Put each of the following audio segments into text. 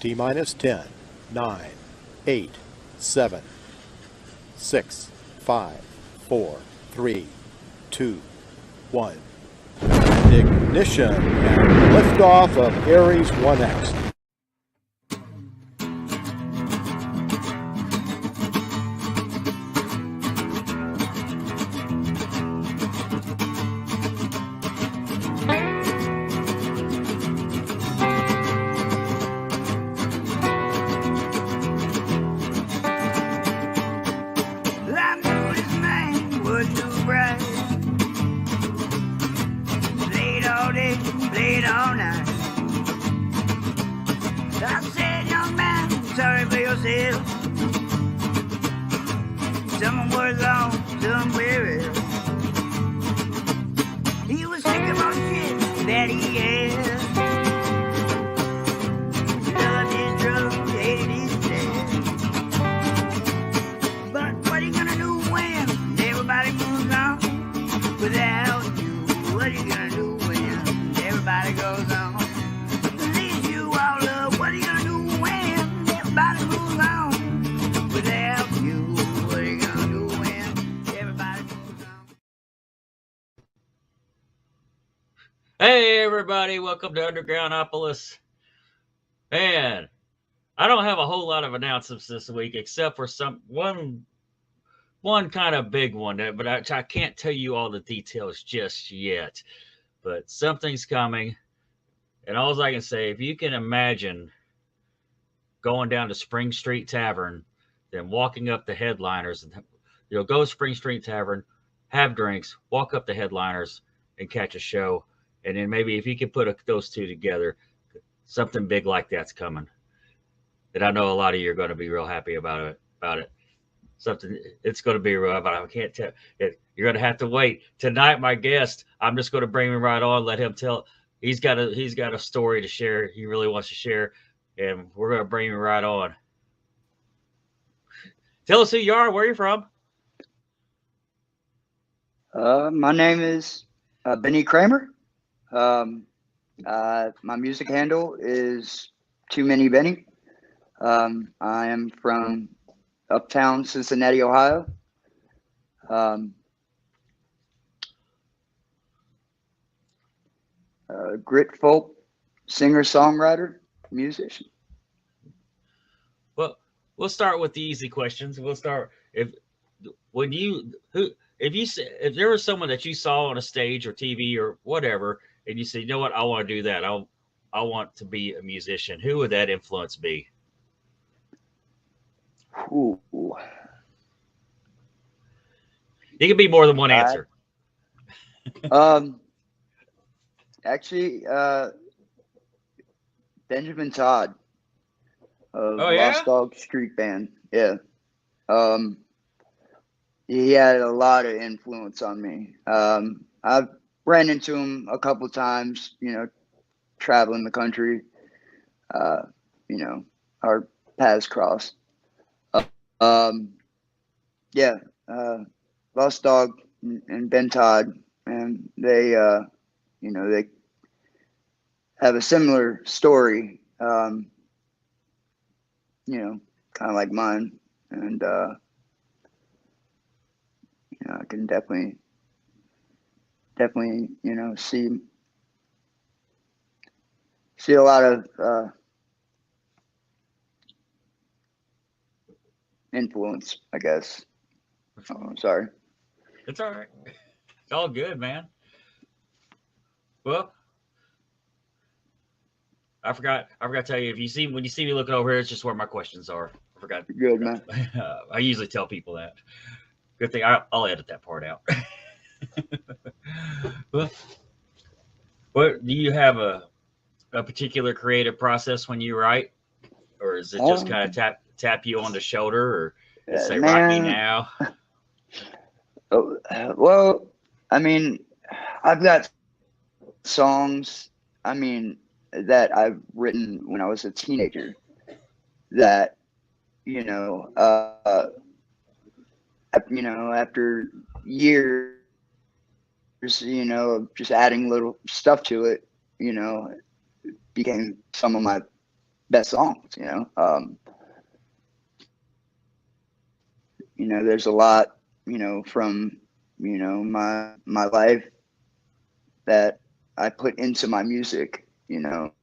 T minus 10, 9, 8, 7, 6, 5, 4, 3, 2, 1. Ignition and liftoff of Ares 1X. Hey everybody, welcome to Undergroundopolis. Man, I don't have a whole lot of announcements this week except for one kind of big one, but I can't tell you all the details just yet. But something's coming, and all I can say, if you can imagine going down to Spring Street Tavern, then walking up the headliners, and go to Spring Street Tavern, have drinks, walk up the headliners, and catch a show. And then maybe if you can put those two together, something big like that's coming. And I know a lot of you are going to be real happy about it. It's going to be real, but I can't tell. You're going to have to wait. Tonight, my guest, I'm just going to bring him right on, let him tell. He's got a story to share. He really wants to share, and we're going to bring him right on. Tell us who you are, where you're from. My name is Benny Kramer. My music handle is Too Many Benny. I am from uptown Cincinnati, Ohio. Grit folk singer, songwriter, musician. Well, we'll start with the easy questions. We'll start if there was someone that you saw on a stage or TV or whatever, and you said, you know what, I want to do that. I want to be a musician. Who would that influence be? Ooh. It can be more than one answer. Actually, Benjamin Todd of Lost Dog Street Band. Yeah. He had a lot of influence on me. I've ran into him a couple times, traveling the country. Our paths crossed. Lost Dog and Ben Todd, and they have a similar story, kind of like mine, and I can definitely, see a lot of influence, I guess. Oh, I'm sorry. It's all right. It's all good, man. Well, I forgot to tell you, when you see me looking over here, it's just where my questions are. I forgot. Good, man. I usually tell people that. Good thing I'll edit that part out. Well, what do you have a particular creative process when you write, or is it just kind of tap you on the shoulder, or say rock me now? Well, I mean, I've got songs, that I've written when I was a teenager that, after years, of just adding little stuff to it, became some of my best songs, there's a lot, from, my life that I put into my music, and,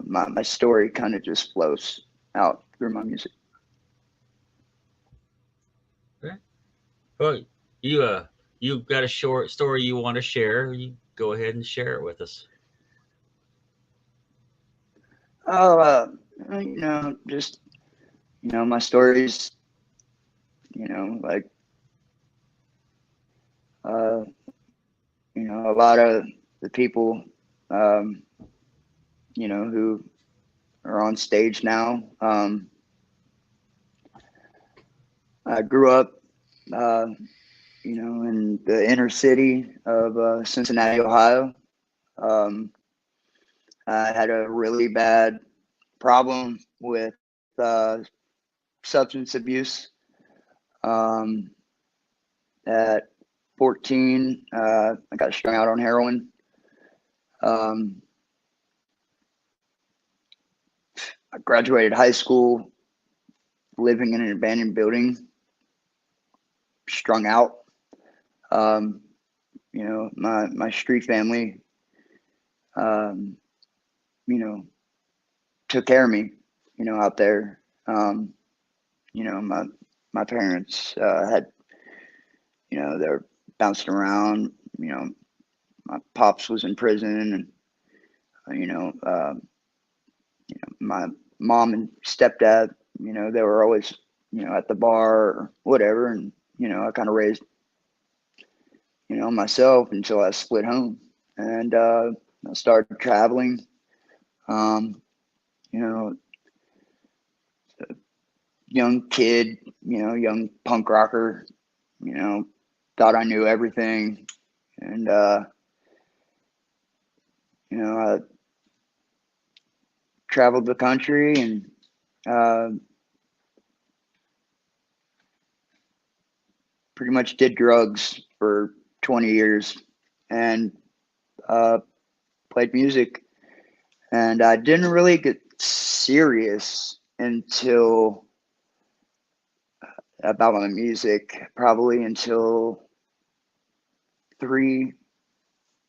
my story kind of just flows out through my music. Okay. Well, you've got a short story you want to share. You go ahead and share it with us. Oh, just, my stories, like, a lot of the people, who are on stage now. I grew up, in the inner city of Cincinnati, Ohio. I had a really bad problem with substance abuse. At 14, I got strung out on heroin. I graduated high school living in an abandoned building, strung out. My street family, took care of me, out there. My parents had, they were bouncing around. My pops was in prison, and my mom and stepdad, they were always, at the bar or whatever, and I kind of raised, myself until I split home, and I started traveling. Young kid, young punk rocker, thought I knew everything. And, I traveled the country and pretty much did drugs for 20 years and played music. And I didn't really get serious until about my music, probably until three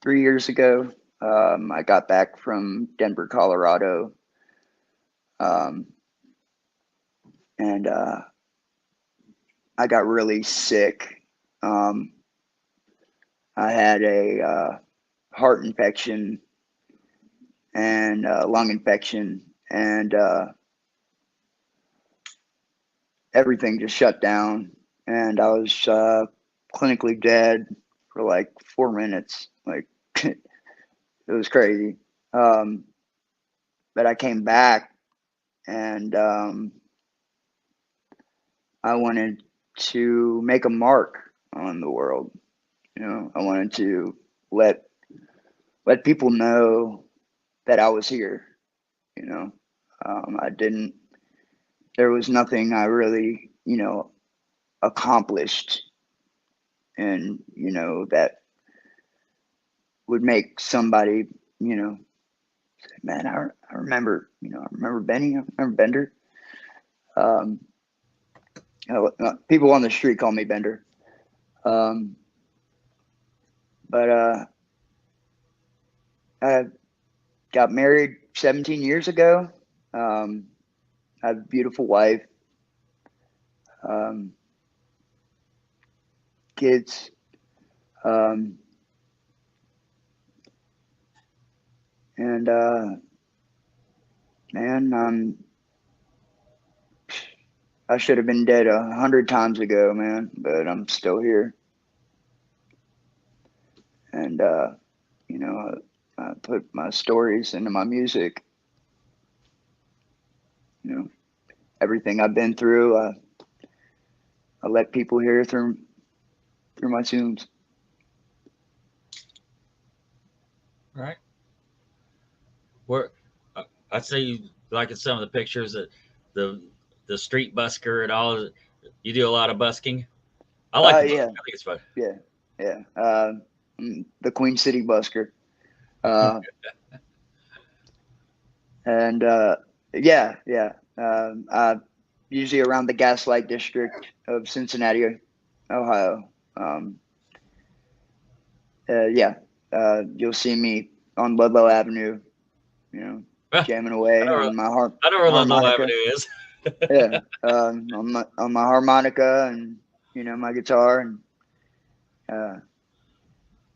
years ago. I got back from Denver, Colorado, and I got really sick. I had a heart infection and lung infection, and everything just shut down, and I was clinically dead for like 4 minutes. Like, it was crazy. But I came back, and I wanted to make a mark on the world. I wanted to let people know that I was here. I didn't. There was nothing I really, accomplished, and that would make somebody, say, man, I remember, I remember Benny, I remember Bender. People on the street call me Bender. But I got married 17 years ago. I have a beautiful wife, kids, and man, I should have been dead 100 times ago, man, but I'm still here. And I put my stories into my music. Everything I've been through, I let people hear through my tunes. Right. Where I see, like in some of the pictures, that the street busker and all. You do a lot of busking. I like. Yeah, I think it's fun. yeah. The Queen City Busker. And yeah, usually around the Gaslight district of Cincinnati, Ohio. Yeah, you'll see me on Ludlow Avenue, jamming away on my I know where Ludlow harmonica. Avenue is. Yeah, on my harmonica and my guitar,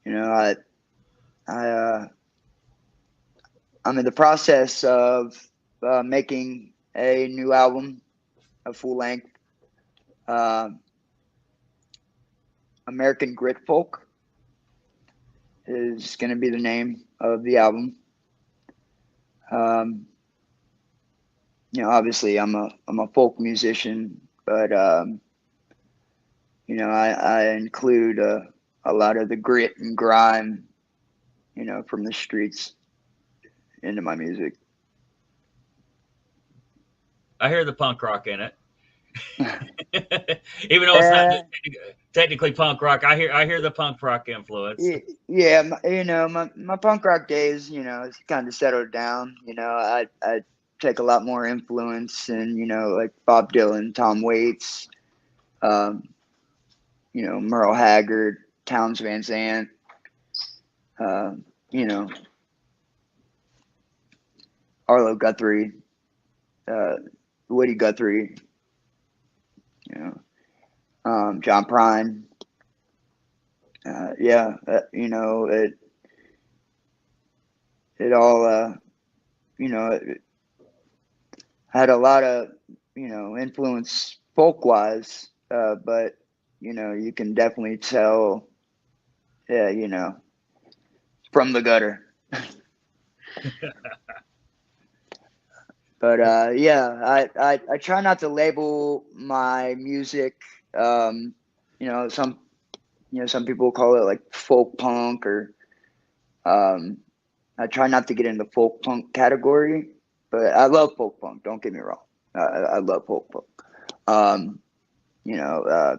and I I'm in the process of making a new album, a full length, uh, American Grit Folk is going to be the name of the album. Um, obviously I'm a folk musician, but I include a lot of the grit and grime, from the streets into my music. I hear the punk rock in it. Even though it's not technically punk rock, I hear the punk rock influence. Yeah, my punk rock days, it's kind of settled down. I take a lot more influence and like Bob Dylan, Tom Waits, Merle Haggard, Townes Van Zandt, you know, Arlo Guthrie, Woody Guthrie, John Prine. Yeah, it all, it had a lot of, influence folk wise, but, you can definitely tell, yeah, from the gutter. But yeah, I try not to label my music. Some some people call it like folk punk, or I try not to get in the folk punk category. But I love folk punk. Don't get me wrong. I love folk punk. Um, you know,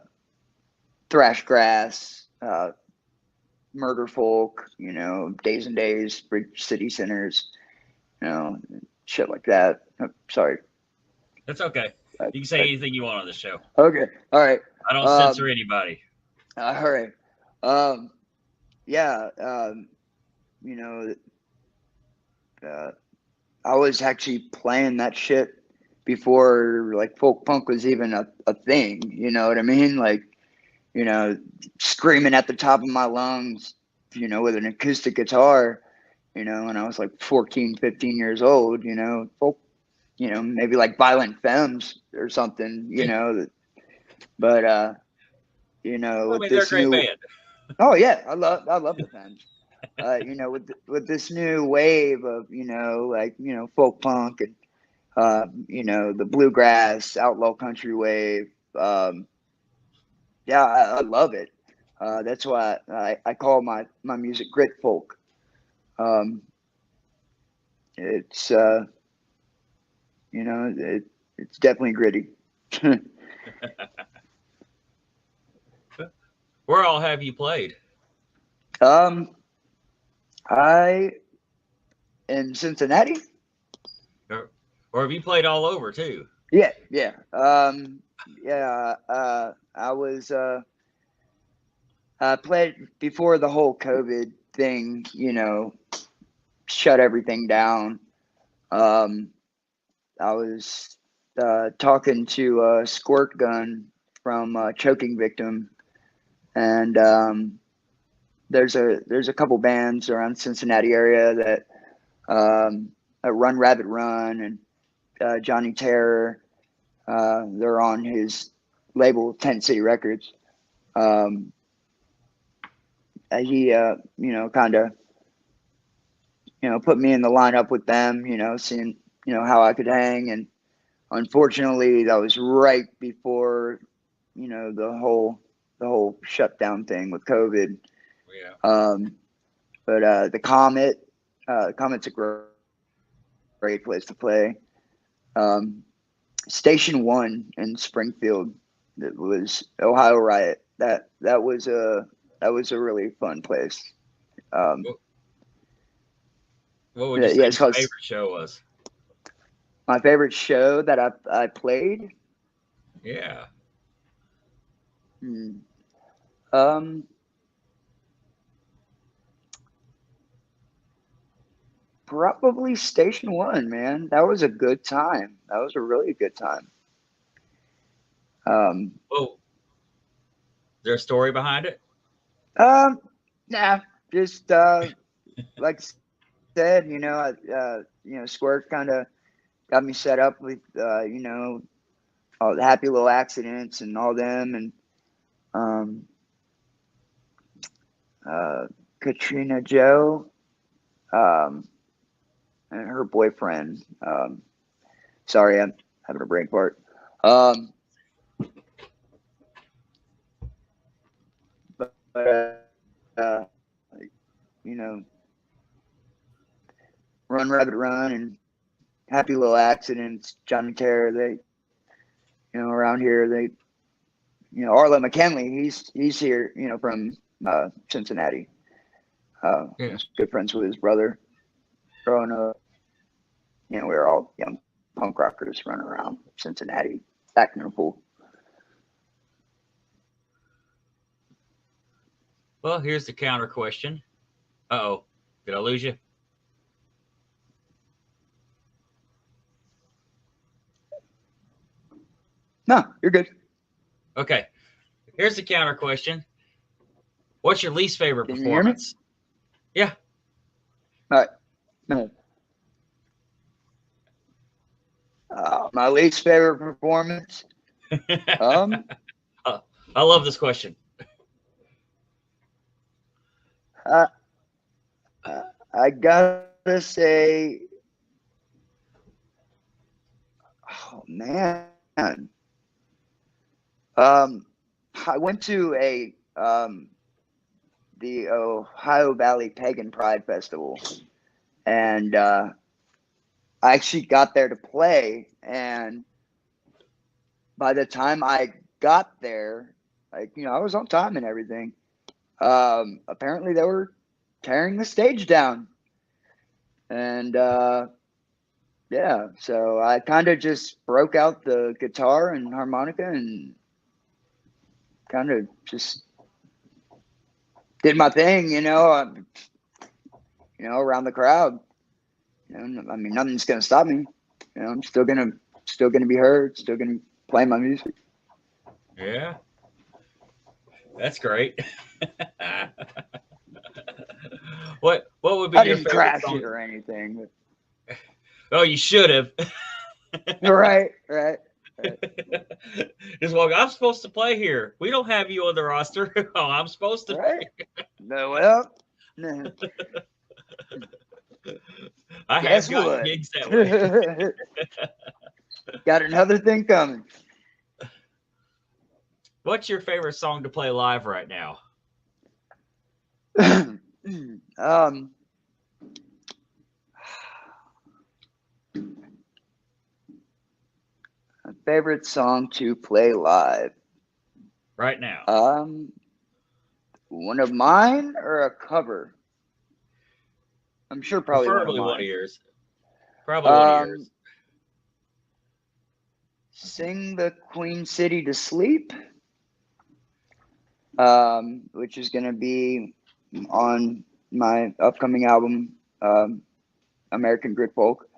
thrash grass, murder folk. Days and Days, Bridge City Sinners. Shit like that. Sorry. That's okay. You can say anything you want on the show. Okay. All right. I don't censor anybody. All right. Yeah. I was actually playing that shit before like folk punk was even a thing. You know what I mean? Like, screaming at the top of my lungs, with an acoustic guitar, when I was like 14, 15 years old, folk, maybe like Violent Femmes or something, but, I with mean, they're a this great new, band. oh yeah, I love the Femmes. With this new wave of, folk punk and, the bluegrass, outlaw country wave. Yeah, I love it. That's why I call my music grit folk. Um, it's it's definitely gritty. Where all have you played? um, I in Cincinnati. Or have you played all over too? Yeah, yeah, yeah. I was I played before the whole COVID thing. Shut everything down. Um, I was talking to Squirt Gun from Choking Victim, and there's a couple bands around Cincinnati area that run Rabbit Run, and Johnny Terror. They're on his label Tent City Records. He kind of put me in the lineup with them. Seeing how I could hang, and unfortunately that was right before the whole shutdown thing with COVID. Yeah. But Comet's a great place to play. Station 1 in Springfield, that was Ohio Riot. That was a really fun place. What would you say Yeah, your it's called favorite show was? My favorite show that I played. Yeah. Hmm. Probably Station One, man. That was a good time. That was a really good time. Oh, is there a story behind it? Nah, just like I said, Squirt kind of got me set up with all the happy little accidents and all them, and um, Katrina Joe, and her boyfriend. Sorry, I'm having a brain fart. But you know, Run Rabbit Run and happy little accidents. Johnny Terror, they, around here, they, Arlo McKinley, he's here, from Cincinnati. Yeah. He's good friends with his brother. Growing up, we were all young punk rockers running around Cincinnati, acting a fool. Well, here's the counter question. Uh-oh. Did I lose you? No, you're good. Okay. Here's the counter question. What's your least favorite Can you hear me? performance? Yeah. All right. No. My least favorite performance. I love this question. I gotta say, oh man, I went to the Ohio Valley Pagan Pride Festival, and I actually got there to play. And by the time I got there, I was on time and everything. Apparently, they were tearing the stage down, and yeah, so I kind of just broke out the guitar and harmonica and kind of just did my thing, around the crowd. I mean, nothing's gonna stop me. I'm still gonna be heard, still gonna play my music. Yeah. That's great. What would be I your didn't favorite crash song? it or anything. Oh, you should have. Right. Just walk. I'm supposed to play here. We don't have you on the roster. Oh, I'm supposed to. Right. No, well, no. I have Guess gotten what? gigs that way. Got another thing coming. What's your favorite song to play live right now? My favorite song to play live. Right now. One of mine or a cover? I'm sure probably one of Preferably one of mine. yours. Probably one of yours. Sing the Queen City to Sleep, which is going to be on my upcoming album, American Grit Folk.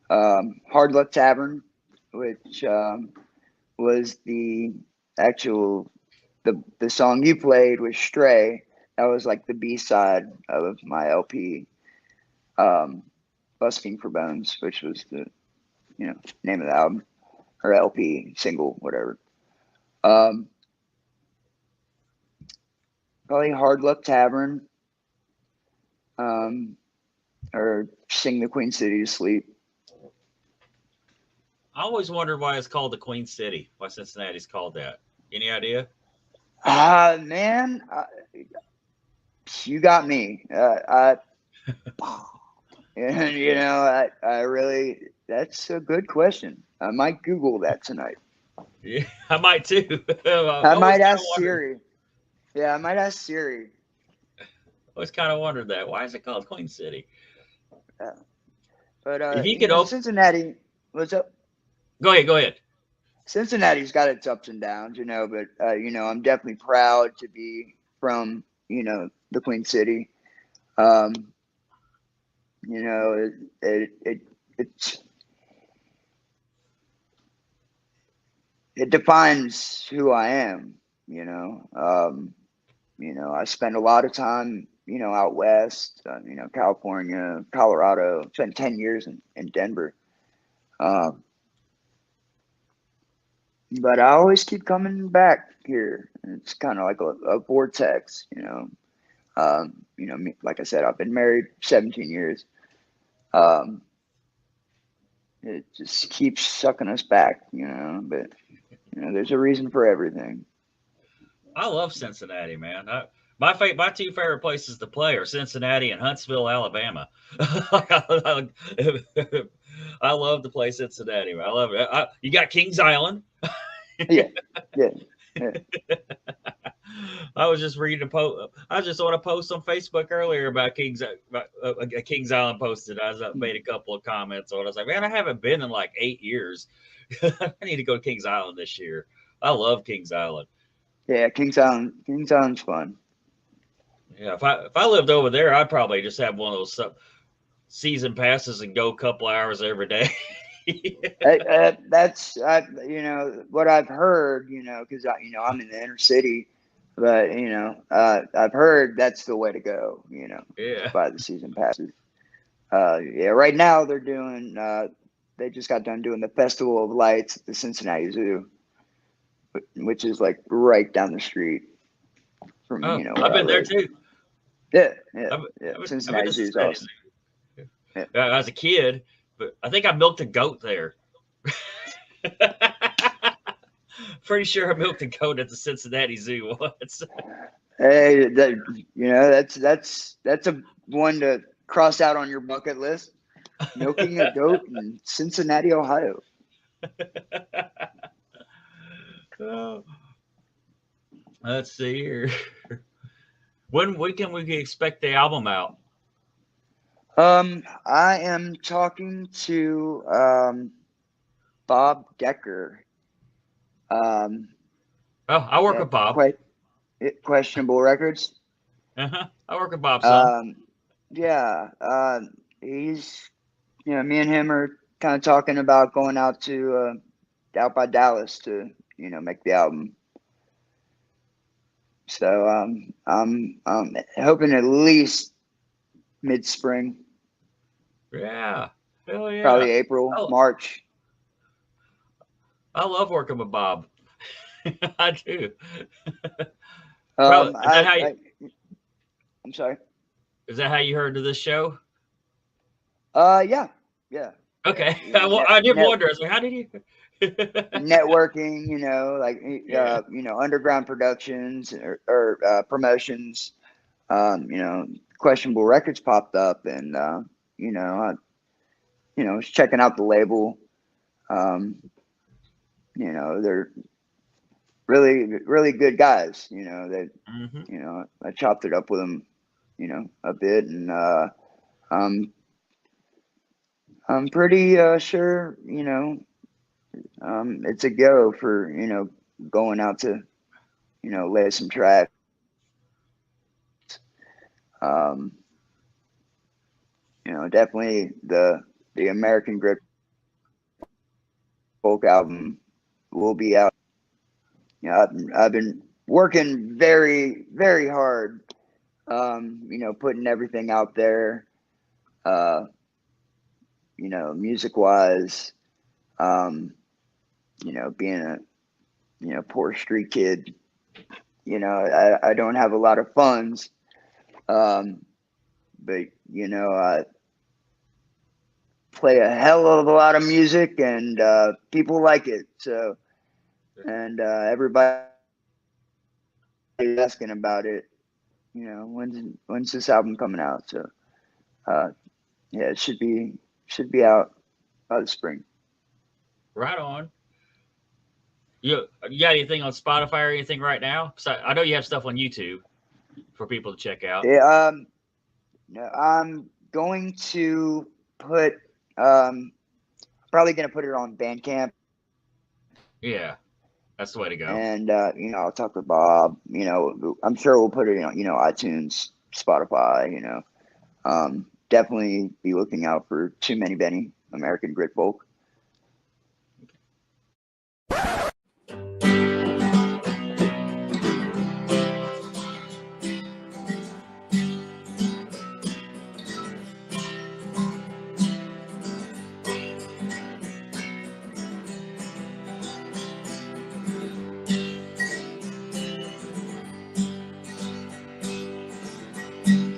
Hard Luck Tavern, which was the actual the song you played was Stray. That was like the B-side of my LP, Busking for Bones, which was the name of the album or LP single, whatever. Probably Hard Luck Tavern, or Sing the Queen City to Sleep. I always wondered why it's called the Queen City. Why Cincinnati's called that. Any idea? Man, you got me. I really, that's a good question. I might Google that tonight. Yeah, I might too. I might ask Siri. Yeah, I might ask Siri. I always kind of wondered that. Why is it called Queen City? But If you could open, Cincinnati. What's up? Go ahead. Go ahead. Cincinnati's got its ups and downs, you know, but I'm definitely proud to be from, the Queen City. Um, it's it defines who I am, I spend a lot of time, out west, California, Colorado. Spent 10 years in Denver. But I always keep coming back here. It's kind of like a vortex, like I said, I've been married 17 years. Um, it just keeps sucking us back, but there's a reason for everything. I love Cincinnati, man. My two favorite places to play are Cincinnati and Huntsville, Alabama. I love to play Cincinnati. I love it. You got Kings Island. Yeah, yeah, yeah. I was just reading a post. I just saw a post on Facebook earlier about a Kings Island posted. Made a couple of comments on it. I was like, man, I haven't been in like 8 years. I need to go to Kings Island this year. I love Kings Island. Yeah, Kings Island's fun. Yeah, if I lived over there, I'd probably just have one of those season passes and go a couple hours every day. That's what I've heard. Because I'm in the inner city, but I've heard that's the way to go. Yeah. Buy the season passes. Yeah, right now they're doing. They just got done doing the Festival of Lights at the Cincinnati Zoo, which is like right down the street from Oh, where I've been I there live. too. Yeah. I've Cincinnati been to Zoo is Cincinnati awesome. Zoo. Yeah. As a kid, but I think I milked a goat there. Pretty sure I milked a goat at the Cincinnati Zoo once. Hey, that's a one to cross out on your bucket list. Milking a goat in Cincinnati, Ohio. Oh, let's see here. When can we expect the album out? I am talking to Bob Decker. Oh, I work with Bob. Questionable Rekords. I work with Bob some. Yeah. He's me and him are kind of talking about going out to out by Dallas to make the album. So I'm hoping at least mid-spring. Yeah. Hell yeah. Probably April, March. I love working with Bob. I do. I'm sorry. Is that how you heard of this show? Yeah. Okay. I did wonder. I was like, how did you? Networking, underground productions or promotions. Questionable Records popped up, and I was checking out the label. They're really, really good guys. I chopped it up with them, a bit, and I'm pretty sure, it's a go for, going out to, lay some tracks. Definitely the American Grip folk album will be out. I've been working very, very hard, putting everything out there, music wise, being a, poor street kid, I don't have a lot of funds, but, I play a hell of a lot of music, and people like it. So, and everybody asking about it, when's this album coming out? So, yeah, it should be out by the spring. Right on. You got anything on Spotify or anything right now? I know you have stuff on YouTube for people to check out. Yeah, no, I'm going to put probably gonna put it on Bandcamp. Yeah, that's the way to go. And you know, I'll talk with Bob. You know, I'm sure we'll put it on, you know, iTunes, Spotify. You know, definitely be looking out for Too Many Benny, American Grit Folk.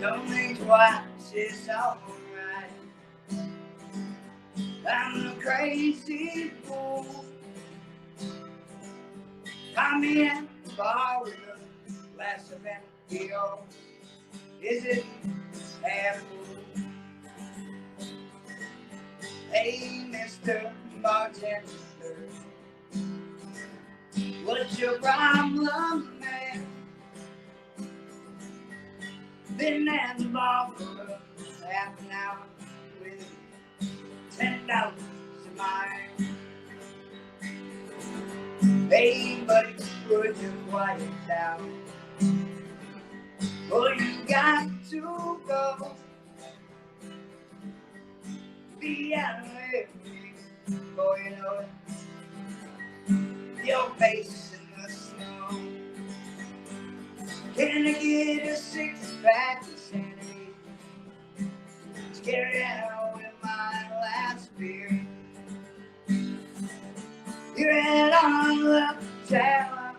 Don't think twice, it's alright. I'm a crazy fool. I'm in the bar with a glass of empty oil. Is it half full? Hey, Mr. Bartender, what's your problem, man? Been at the bar for half an hour with $10 in mine. Hey, buddy, would you quiet down? Oh, you got to go. Be out of here, boy, you know it. Your face in the snow. Can I get a six-pack of sanity? Scare out with my last beer. You're head on the tower,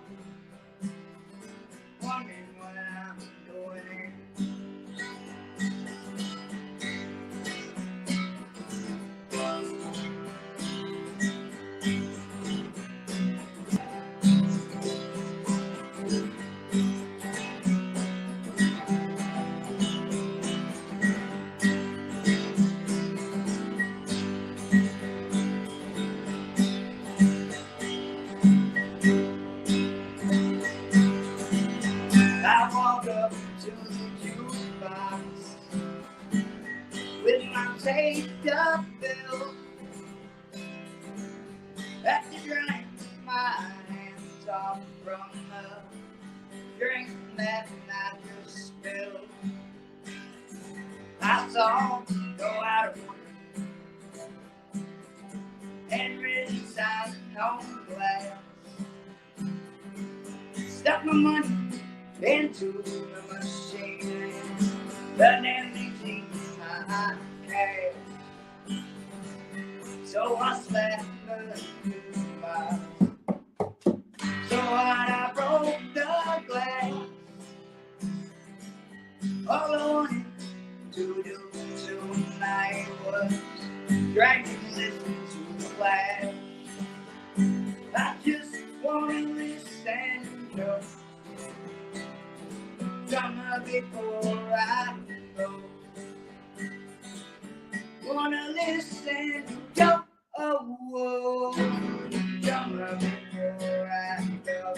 wondering what I'm doing here. I walk up to the jukebox with my taped up bill. After drying my hands off from the drink that I just spilled, I saw go out of order and written signs on glass. Stuck my money into the machine, the damn thing I cash. So I slapped the jukebox. So I broke the glass. All I wanted to do tonight was drag you to listen to the class. I just want to listen to drummer before I go. Wanna listen to go, oh, whoa, drummer before I go.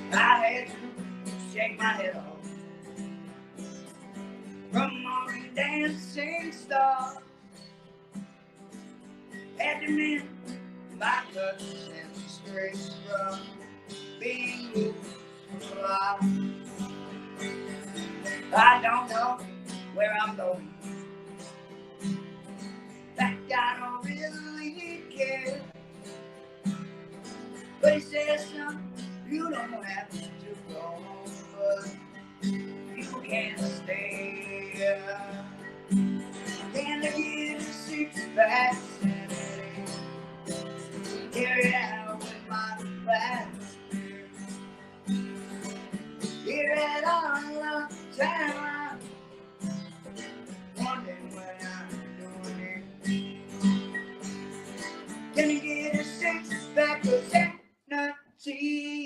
I had to shake my head off from all the dancing stars. Had to mend my touch and straight from being moved alive. I don't know where I'm going. In fact, I don't really care. But he says something. You don't have to go home, but you can't stay. Can I get a six-pack Saturday? Carry out with my class. Here at on the town, wondering what I'm doing here. Can I get a six-pack of Cincinnati?